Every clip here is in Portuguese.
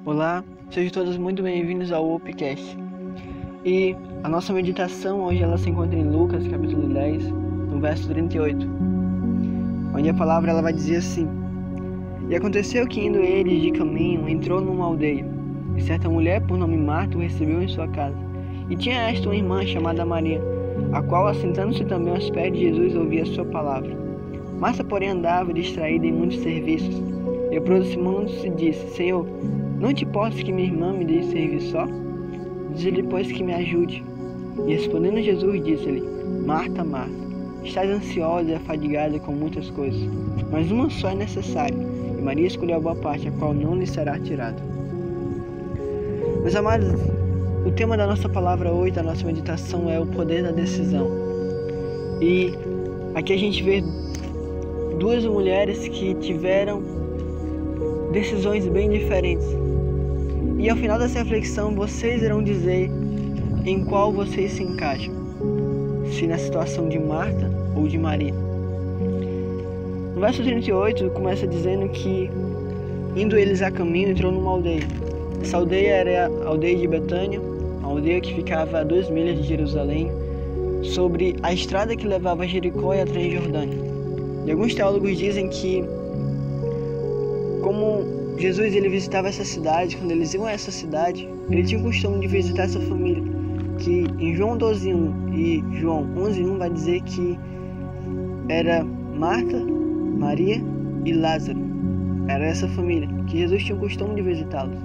Olá, sejam todos muito bem-vindos ao Opcast. E a nossa meditação hoje ela se encontra em Lucas, capítulo 10, no verso 38, onde a palavra ela vai dizer assim: E aconteceu que, indo eles de caminho, entrou numa aldeia, e certa mulher por nome Marta o recebeu em sua casa. E tinha esta uma irmã chamada Maria, a qual, assentando-se também aos pés de Jesus, ouvia a sua palavra. Marta, porém, andava distraída em muitos serviços, e aproximando-se disse: Senhor, não te importa que minha irmã me deixe servir só? Diz-lhe, pois, que me ajude. E respondendo Jesus, disse-lhe: Marta, Marta, estás ansiosa e afadigada com muitas coisas, mas uma só é necessária, e Maria escolheu a boa parte, a qual não lhe será tirada. Meus amados, o tema da nossa palavra hoje, da nossa meditação, é o poder da decisão. E aqui a gente vê duas mulheres que tiveram decisões bem diferentes. E ao final dessa reflexão, vocês irão dizer em qual vocês se encaixam, se na situação de Marta ou de Maria. No verso 38 começa dizendo que, indo eles a caminho, entrou numa aldeia. Essa aldeia era a aldeia de Betânia, uma aldeia que ficava a 2 milhas de Jerusalém, sobre a estrada que levava a Jericó e a Transjordânia. E alguns teólogos dizem que, como Jesus ele visitava essa cidade, quando eles iam a essa cidade, ele tinha o costume de visitar essa família, que em João 12:1 e João 11:1 vai dizer que era Marta, Maria e Lázaro. Era essa família, que Jesus tinha o costume de visitá-los.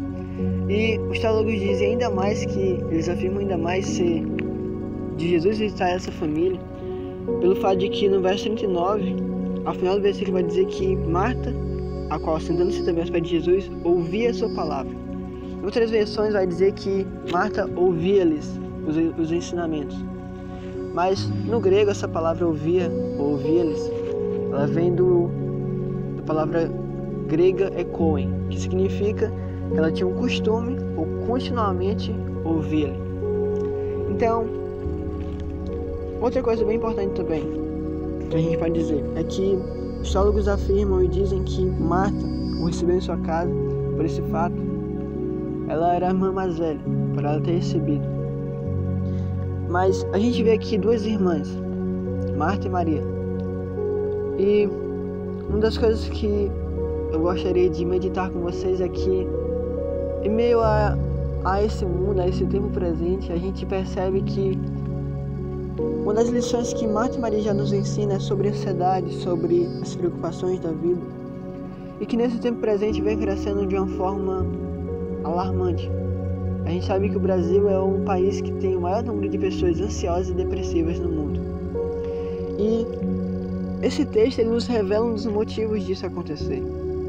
E os teólogos dizem ainda mais que, eles afirmam ainda mais ser de Jesus visitar essa família, pelo fato de que no verso 39, ao final do versículo vai dizer que Marta, a qual, sentando-se também aos pés de Jesus, ouvia a sua palavra. Em outras versões vai dizer que Marta ouvia-lhes os ensinamentos. Mas no grego essa palavra ouvia-lhes, ela vem da palavra grega ekoen, que significa que ela tinha um costume ou continuamente ouvir. Então, outra coisa bem importante também que a gente pode dizer é que os teólogos afirmam e dizem que Marta o recebeu em sua casa por esse fato. Ela era a irmã mais velha, por ela ter recebido. Mas a gente vê aqui duas irmãs, Marta e Maria. E uma das coisas que eu gostaria de meditar com vocês é que, em meio a esse mundo, a esse tempo presente, a gente percebe que uma das lições que Marta e Maria já nos ensina é sobre a ansiedade, sobre as preocupações da vida, e que nesse tempo presente vem crescendo de uma forma alarmante. A gente sabe que o Brasil é um país que tem o maior número de pessoas ansiosas e depressivas no mundo. E esse texto ele nos revela um dos motivos disso acontecer.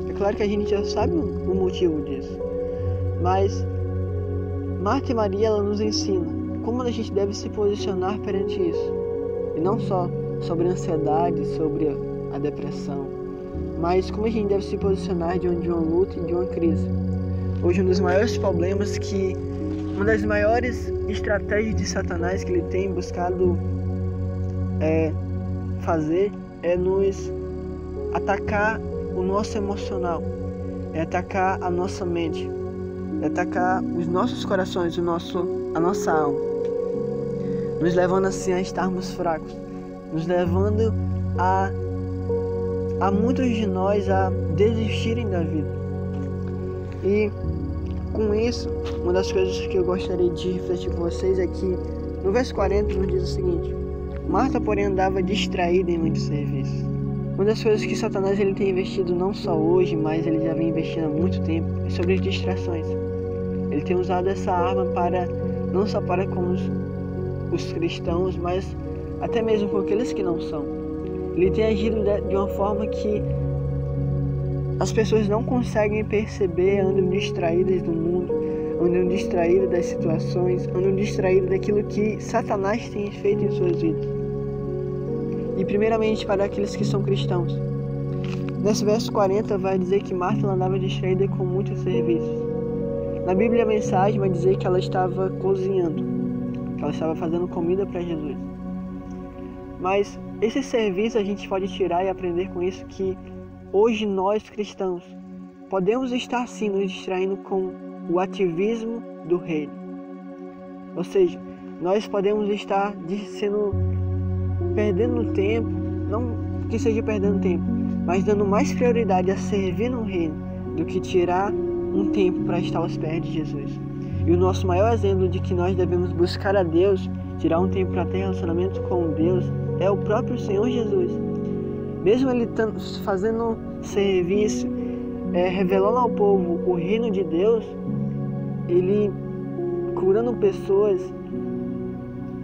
É claro que a gente já sabe o motivo disso, mas Marta e Maria ela nos ensina como a gente deve se posicionar perante isso. E não só sobre a ansiedade, sobre a depressão, mas como a gente deve se posicionar diante de uma luta e de uma crise. Hoje um dos maiores problemas uma das maiores estratégias de Satanás que ele tem buscado fazer é nos atacar o nosso emocional, é atacar a nossa mente, é atacar os nossos corações, a nossa alma, nos levando assim a estarmos fracos, nos levando a muitos de nós a desistirem da vida. E com isso, uma das coisas que eu gostaria de refletir com vocês é que no verso 40 nos diz o seguinte: Marta, porém, andava distraída em muitos serviços. Uma das coisas que Satanás ele tem investido não só hoje, mas ele já vem investindo há muito tempo, é sobre as distrações. Ele tem usado essa arma não só para com os cristãos, mas até mesmo com aqueles que não são. Ele tem agido de uma forma que as pessoas não conseguem perceber, andam distraídas do mundo, andam distraídas das situações, andam distraídas daquilo que Satanás tem feito em suas vidas. E primeiramente para aqueles que são cristãos. Nesse verso 40 vai dizer que Marta andava distraída com muitos serviços. Na Bíblia a mensagem vai dizer que ela estava cozinhando, que ela estava fazendo comida para Jesus. Mas esse serviço a gente pode tirar e aprender com isso que hoje nós cristãos podemos estar sim nos distraindo com o ativismo do reino. Ou seja, nós podemos estar perdendo tempo, não que seja perdendo tempo, mas dando mais prioridade a servir no reino do que tirar um tempo para estar aos pés de Jesus. E o nosso maior exemplo de que nós devemos buscar a Deus, tirar um tempo para ter relacionamento com Deus, é o próprio Senhor Jesus. Mesmo Ele fazendo serviço, revelando ao povo o reino de Deus, Ele curando pessoas,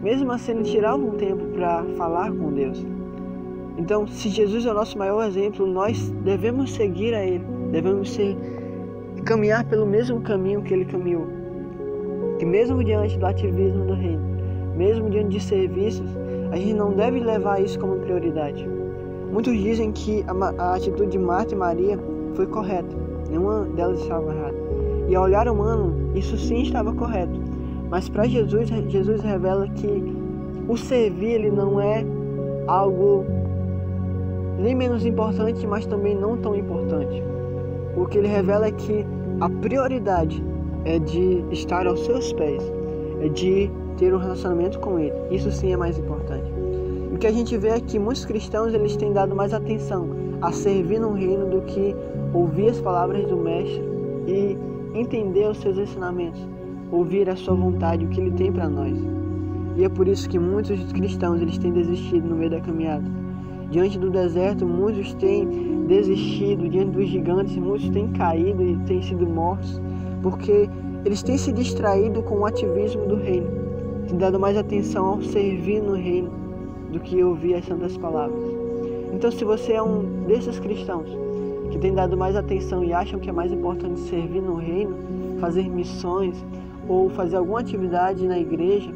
mesmo assim Ele tirava um tempo para falar com Deus. Então, se Jesus é o nosso maior exemplo, nós devemos seguir a Ele, devemos caminhar pelo mesmo caminho que Ele caminhou. Que mesmo diante do ativismo do reino, mesmo diante de serviços, a gente não deve levar isso como prioridade. Muitos dizem que a atitude de Marta e Maria foi correta, nenhuma delas estava errada. E ao olhar humano, isso sim estava correto. Mas para Jesus, Jesus revela que o servir ele não é algo nem menos importante, mas também não tão importante. O que ele revela é que a prioridade é de estar aos seus pés, é de ter um relacionamento com Ele. Isso sim é mais importante. O que a gente vê é que muitos cristãos eles têm dado mais atenção a servir no reino do que ouvir as palavras do Mestre e entender os seus ensinamentos, ouvir a sua vontade, o que Ele tem para nós. E é por isso que muitos cristãos eles têm desistido no meio da caminhada. Diante do deserto, muitos têm desistido, diante dos gigantes, muitos têm caído e têm sido mortos, porque eles têm se distraído com o ativismo do reino, têm dado mais atenção ao servir no reino do que ouvir as santas palavras. Então, se você é um desses cristãos que tem dado mais atenção e acham que é mais importante servir no reino, fazer missões ou fazer alguma atividade na igreja,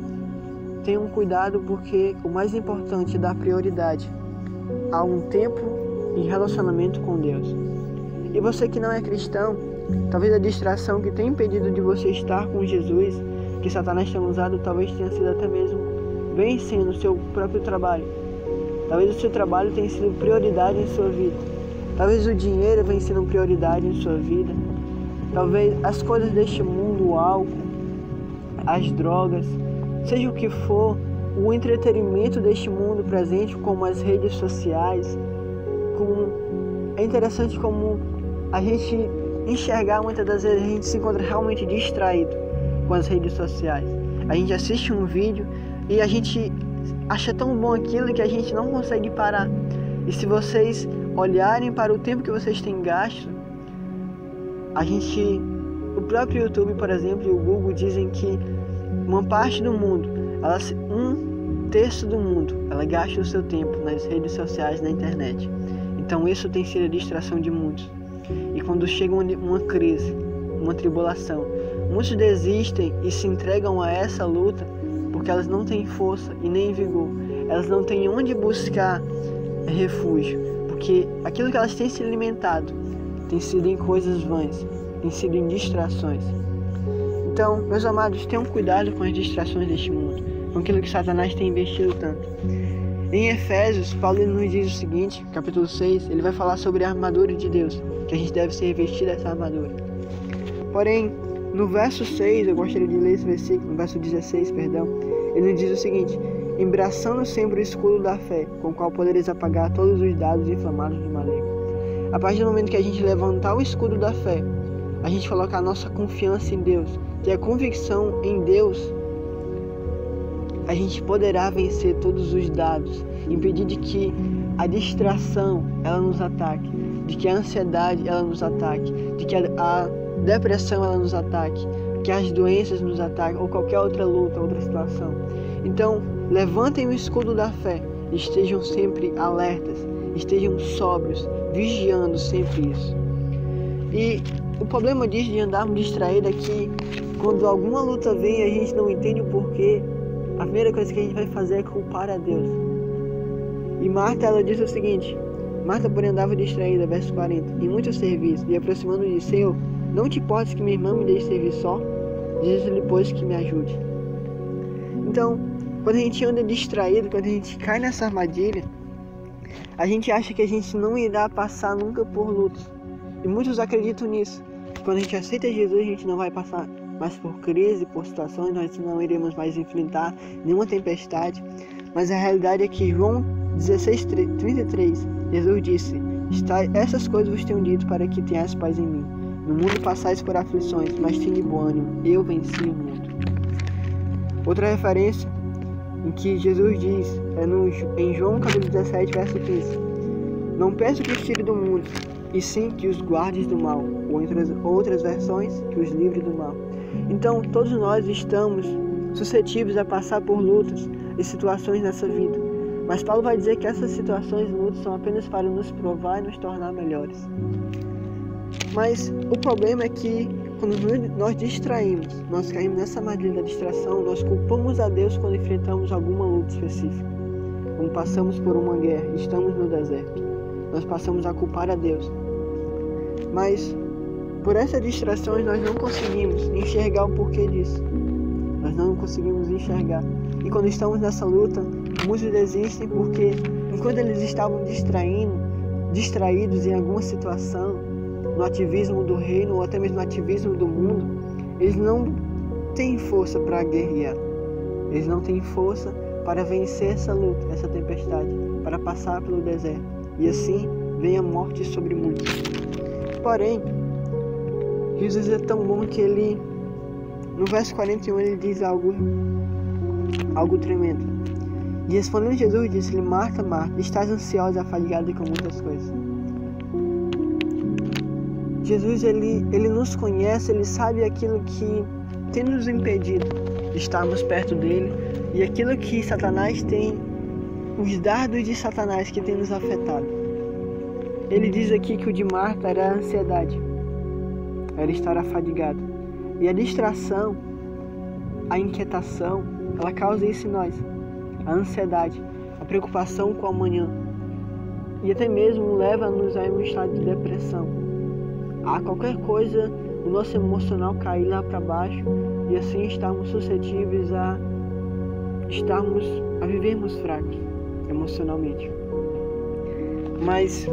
tenham cuidado, porque o mais importante é dar prioridade a um tempo em relacionamento com Deus. E você que não é cristão, talvez a distração que tem impedido de você estar com Jesus, que Satanás tem usado, talvez tenha sido até mesmo vencendo o seu próprio trabalho. Talvez o seu trabalho tenha sido prioridade em sua vida. Talvez o dinheiro venha sendo prioridade em sua vida. Talvez as coisas deste mundo, o álcool, as drogas, seja o que for, o entretenimento deste mundo presente, como as redes sociais. É interessante como a gente enxergar, muitas das vezes a gente se encontra realmente distraído com as redes sociais. A gente assiste um vídeo e a gente acha tão bom aquilo que a gente não consegue parar. E se vocês olharem para o tempo que vocês têm gasto, o próprio YouTube, por exemplo, e o Google dizem que uma parte do mundo, um terço do mundo, ela gasta o seu tempo nas redes sociais, na internet. Então isso tem sido a distração de muitos. E quando chega uma crise, uma tribulação, muitos desistem e se entregam a essa luta porque elas não têm força e nem vigor. Elas não têm onde buscar refúgio, porque aquilo que elas têm se alimentado tem sido em coisas vãs, tem sido em distrações. Então, meus amados, tenham cuidado com as distrações deste mundo, com aquilo que Satanás tem investido tanto. Em Efésios, Paulo nos diz o seguinte, capítulo 6, ele vai falar sobre a armadura de Deus, que a gente deve ser revestido dessa armadura. Porém, no verso 6, eu gostaria de ler esse versículo, no verso 16, ele nos diz o seguinte: embraçando sempre o escudo da fé, com o qual podereis apagar todos os dados inflamados do maligno. A partir do momento que a gente levantar o escudo da fé, a gente colocar a nossa confiança em Deus, ter a convicção em Deus, a gente poderá vencer todos os dados, impedir de que a distração ela nos ataque, de que a ansiedade ela nos ataque, de que a depressão ela nos ataque, que as doenças nos ataquem ou qualquer outra luta, outra situação. Então, levantem o escudo da fé, estejam sempre alertas, estejam sóbrios, vigiando sempre isso. E o problema disso de andarmos distraídos é que quando alguma luta vem e a gente não entende o porquê, a primeira coisa que a gente vai fazer é culpar a Deus. E Marta, ela disse o seguinte: Marta, porém, andava distraída, verso 40, em muito serviço, e aproximando disse: Senhor, não te importes que minha irmã me deixe servir só? Diz-lhe, pois, que me ajude. Então, quando a gente anda distraído, quando a gente cai nessa armadilha, a gente acha que a gente não irá passar nunca por lutas. E muitos acreditam nisso. quando a gente aceita Jesus, a gente não vai passar mais por crise, por situações, nós não iremos mais enfrentar nenhuma tempestade. Mas a realidade é que João 16:33, Jesus disse: essas coisas vos tenho dito para que tenhais paz em mim. No mundo passais por aflições, mas tende bom ânimo, eu venci o mundo. Outra referência em que Jesus diz é em João capítulo 17, verso 15: não peço que os tire do mundo, e sim que os guardes do mal, ou entre outras versões, que os livre do mal. Então, todos nós estamos suscetíveis a passar por lutas e situações nessa vida. Mas Paulo vai dizer que essas situações e lutas são apenas para nos provar e nos tornar melhores. Mas o problema é que quando nós distraímos, nós caímos nessa armadilha da distração, nós culpamos a Deus quando enfrentamos alguma luta específica. Quando passamos por uma guerra, estamos no deserto, nós passamos a culpar a Deus. Mas por essas distrações nós não conseguimos enxergar o porquê disso. Nós não conseguimos enxergar. E quando estamos nessa luta, muitos desistem porque enquanto eles estavam distraídos em alguma situação, no ativismo do reino ou até mesmo no ativismo do mundo, eles não têm força para guerrear. Eles não têm força para vencer essa luta, essa tempestade, para passar pelo deserto. E assim vem a morte sobre muitos. Porém, Jesus é tão bom que ele, no verso 41, ele diz algo tremendo. E respondendo Jesus, disse-lhe: Marta, Marta, estás ansiosa e afadigada com muitas coisas. Jesus, ele nos conhece, ele sabe aquilo que tem nos impedido de estarmos perto dele e aquilo que Satanás tem, os dardos de Satanás que tem nos afetado. Ele diz aqui que o de Marta era a ansiedade, era estar afadigado. E a distração, a inquietação, ela causa isso em nós. A ansiedade, a preocupação com o amanhã. E até mesmo leva-nos a um estado de depressão. A qualquer coisa, o nosso emocional cair lá para baixo e assim estarmos suscetíveis a vivermos fracos emocionalmente. Mas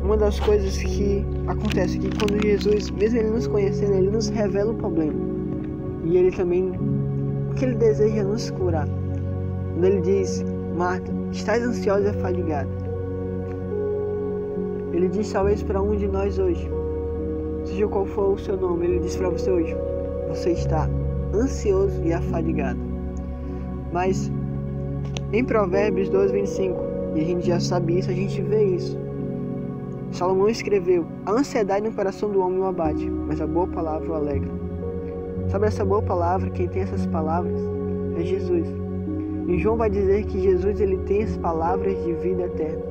uma das coisas que acontece é que quando Jesus, mesmo ele nos conhecendo, ele nos revela o problema. E ele também, o que ele deseja é nos curar. Quando ele diz: Marta, estás ansiosa e afadigada. Ele diz talvez para um de nós hoje, seja qual for o seu nome, ele diz para você hoje: você está ansioso e afadigado. Mas em Provérbios 12:25, e a gente já sabe isso, a gente vê isso. Salomão escreveu: a ansiedade no coração do homem o abate, mas a boa palavra o alegra. Sabe essa boa palavra, quem tem essas palavras é Jesus. E João vai dizer que Jesus, ele tem as palavras de vida eterna.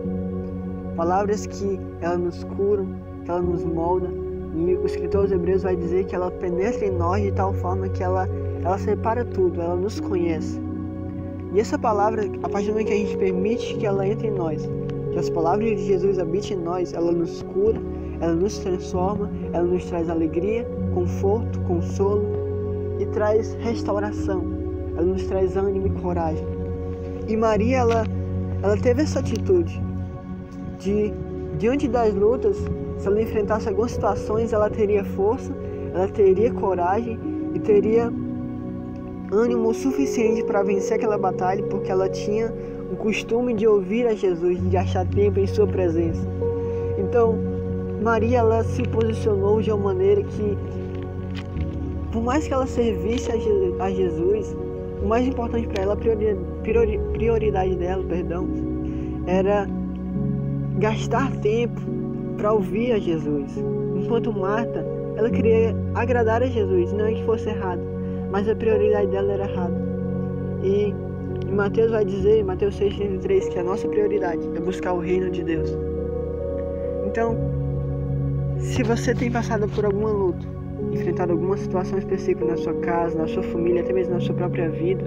Palavras que ela nos curam, que ela nos molda. E o escritor aos Hebreus vai dizer que ela penetra em nós de tal forma que ela separa tudo, ela nos conhece. E essa palavra, a partir do momento que a gente permite que ela entre em nós, que as palavras de Jesus habitem em nós, ela nos cura, ela nos transforma, ela nos traz alegria, conforto, consolo e traz restauração. Ela nos traz ânimo e coragem. E Maria, ela teve essa atitude de, diante das lutas, se ela enfrentasse algumas situações, ela teria força, ela teria coragem e teria ânimo suficiente para vencer aquela batalha, porque ela tinha o costume de ouvir a Jesus, de achar tempo em sua presença. Então, Maria, ela se posicionou de uma maneira que, por mais que ela servisse a Jesus, o mais importante para ela, a prioridade dela, era gastar tempo para ouvir a Jesus. Enquanto Marta, ela queria agradar a Jesus, não é que fosse errado, mas a prioridade dela era errada. E Mateus vai dizer, em Mateus 6:33, que a nossa prioridade é buscar o reino de Deus. Então, se você tem passado por alguma luta, enfrentado alguma situação específica na sua casa, na sua família, até mesmo na sua própria vida,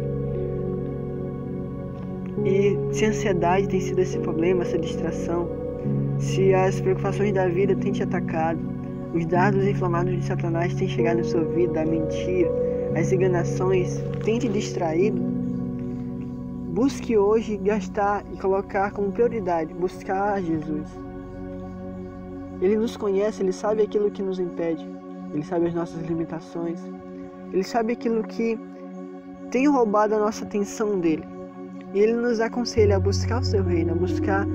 e se a ansiedade tem sido esse problema, essa distração, se as preocupações da vida têm te atacado, os dardos inflamados de Satanás têm chegado na sua vida, a mentira, as enganações têm te distraído, busque hoje gastar e colocar como prioridade, buscar Jesus. Ele nos conhece, Ele sabe aquilo que nos impede, Ele sabe as nossas limitações, Ele sabe aquilo que tem roubado a nossa atenção dEle. E Ele nos aconselha a buscar o seu reino, a buscar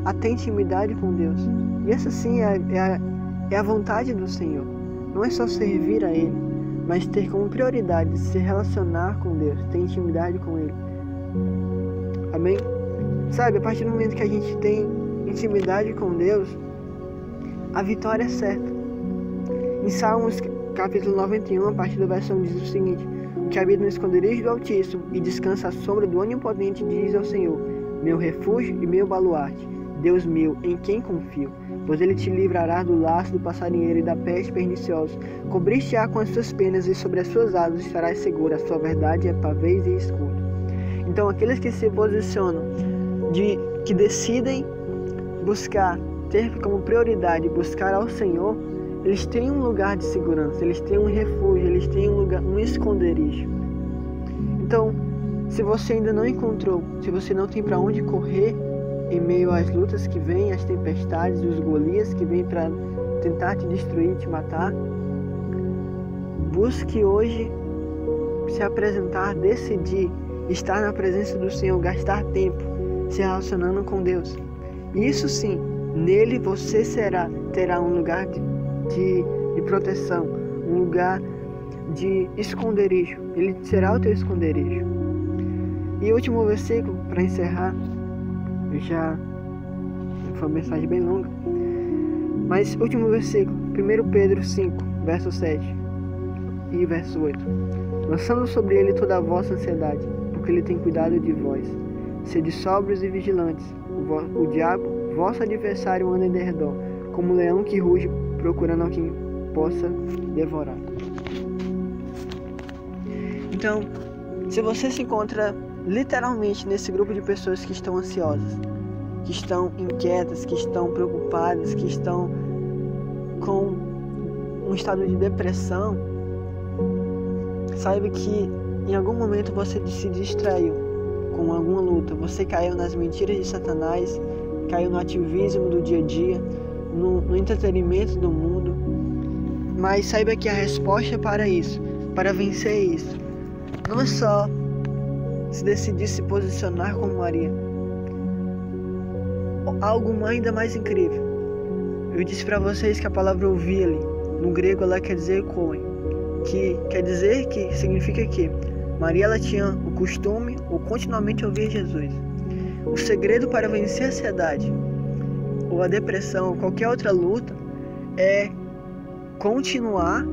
a ter intimidade com Deus. E essa sim é a vontade do Senhor. Não é só servir a Ele, mas ter como prioridade se relacionar com Deus, ter intimidade com Ele. Amém? Sabe, a partir do momento que a gente tem intimidade com Deus, a vitória é certa. Em Salmos capítulo 91, a partir do verso 1, diz o seguinte: o que habita no esconderijo do Altíssimo e descansa à sombra do Onipotente diz ao Senhor: meu refúgio e meu baluarte, Deus meu, em quem confio. Pois Ele te livrará do laço do passarinheiro e da peste perniciosa. Cobriste-á com as suas penas e sobre as suas asas estarás seguro. A sua verdade é pavês e escudo. Então, aqueles que se posicionam, que decidem buscar, ter como prioridade buscar ao Senhor, eles têm um lugar de segurança, eles têm um refúgio, eles têm um esconderijo. Então, se você ainda não encontrou, se você não tem para onde correr em meio às lutas que vêm, às tempestades e os Golias que vêm para tentar te destruir, te matar, busque hoje se apresentar, decidir estar na presença do Senhor, gastar tempo se relacionando com Deus. Isso sim, nele você terá um lugar de proteção, um lugar de esconderijo. Ele será o teu esconderijo. E o último versículo, para encerrar, foi uma mensagem bem longa, mas último versículo, 1 Pedro 5, verso 7 e verso 8: lançando sobre ele toda a vossa ansiedade, porque ele tem cuidado de vós. Sede sóbrios e vigilantes. O diabo, vosso adversário, anda em derredor, como um leão que ruge, procurando a quem possa devorar. Então, se você se encontra literalmente nesse grupo de pessoas que estão ansiosas, que estão inquietas, que estão preocupadas, que estão com um estado de depressão, saiba que em algum momento você se distraiu com alguma luta, você caiu nas mentiras de Satanás, caiu no ativismo do dia a dia, no entretenimento do mundo. Mas saiba que a resposta para isso, para vencer isso, não é só se decidir se posicionar como Maria. Algo ainda mais incrível. Eu disse para vocês que a palavra ouvir ali, no grego ela quer dizer koen, que quer dizer que significa que Maria ela tinha o costume ou continuamente ouvir Jesus. O segredo para vencer a ansiedade ou a depressão ou qualquer outra luta é continuar,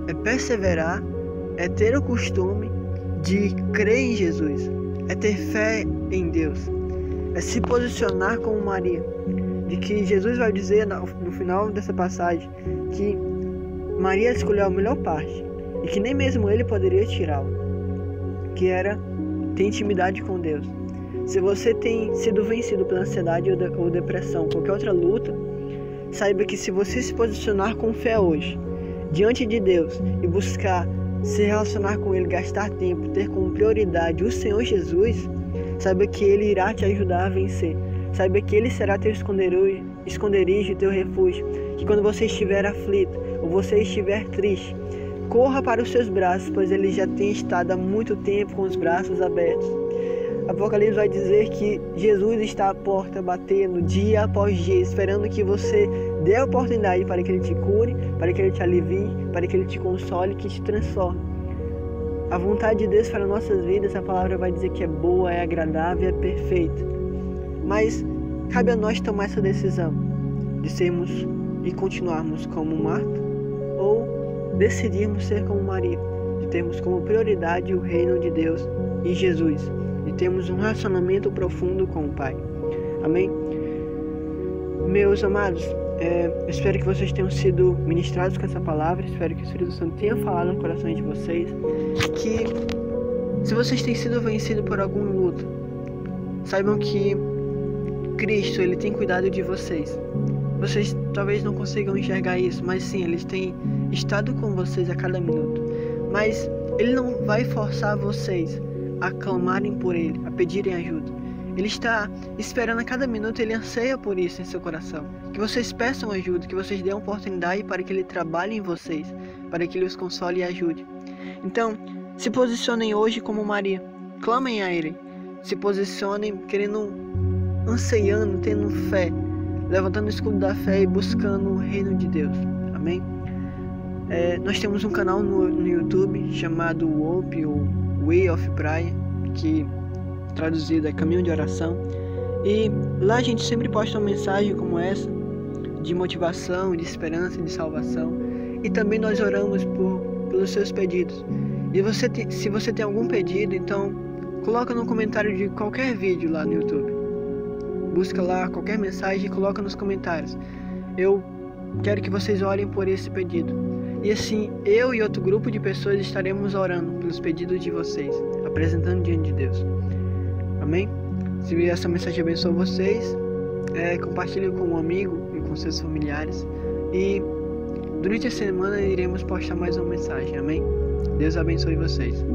é perseverar, é ter o costume de crer em Jesus, é ter fé em Deus, é se posicionar como Maria, de que Jesus vai dizer no final dessa passagem que Maria escolheu a melhor parte e que nem mesmo ele poderia tirá-la, que era ter intimidade com Deus. Se você tem sido vencido pela ansiedade ou depressão, qualquer outra luta, saiba que se você se posicionar com fé hoje, diante de Deus, e buscar se relacionar com Ele, gastar tempo, ter como prioridade o Senhor Jesus, saiba que Ele irá te ajudar a vencer. Saiba que Ele será teu esconderijo, teu refúgio, que quando você estiver aflito ou você estiver triste, corra para os seus braços, pois Ele já tem estado há muito tempo com os braços abertos. Apocalipse vai dizer que Jesus está à porta batendo dia após dia, esperando que você dê a oportunidade para que Ele te cure, para que Ele te alivie, para que Ele te console, que te transforme. A vontade de Deus para nossas vidas, a palavra vai dizer que é boa, é agradável, é perfeita. Mas cabe a nós tomar essa decisão de sermos e continuarmos como Marta, ou decidirmos ser como Maria, de termos como prioridade o reino de Deus e Jesus, de termos um relacionamento profundo com o Pai. Amém? Meus amados, eu espero que vocês tenham sido ministrados com essa palavra, espero que o Espírito Santo tenha falado no coração de vocês, que se vocês têm sido vencidos por alguma luta, saibam que Cristo, Ele tem cuidado de vocês. Vocês talvez não consigam enxergar isso, mas sim, Ele tem estado com vocês a cada minuto. Mas Ele não vai forçar vocês a clamarem por Ele, a pedirem ajuda. Ele está esperando a cada minuto, Ele anseia por isso em seu coração. Que vocês peçam ajuda, que vocês dêem oportunidade para que Ele trabalhe em vocês, para que Ele os console e ajude. Então, se posicionem hoje como Maria, clamem a Ele, se posicionem querendo, anseiando, tendo fé, levantando o escudo da fé e buscando o reino de Deus. Amém? Nós temos um canal no YouTube chamado WOP, ou Way of Prayer, que traduzido é Caminho de Oração. E lá a gente sempre posta uma mensagem como essa, de motivação, de esperança, de salvação. E também nós oramos pelos seus pedidos. E se você tem algum pedido, então coloca no comentário de qualquer vídeo lá no YouTube. Busca lá qualquer mensagem e coloca nos comentários. Eu quero que vocês orem por esse pedido. E assim, eu e outro grupo de pessoas estaremos orando pelos pedidos de vocês, apresentando diante de Deus. Amém? Se essa mensagem abençoou vocês, compartilhe com um amigo e com seus familiares. E durante a semana iremos postar mais uma mensagem. Amém? Deus abençoe vocês.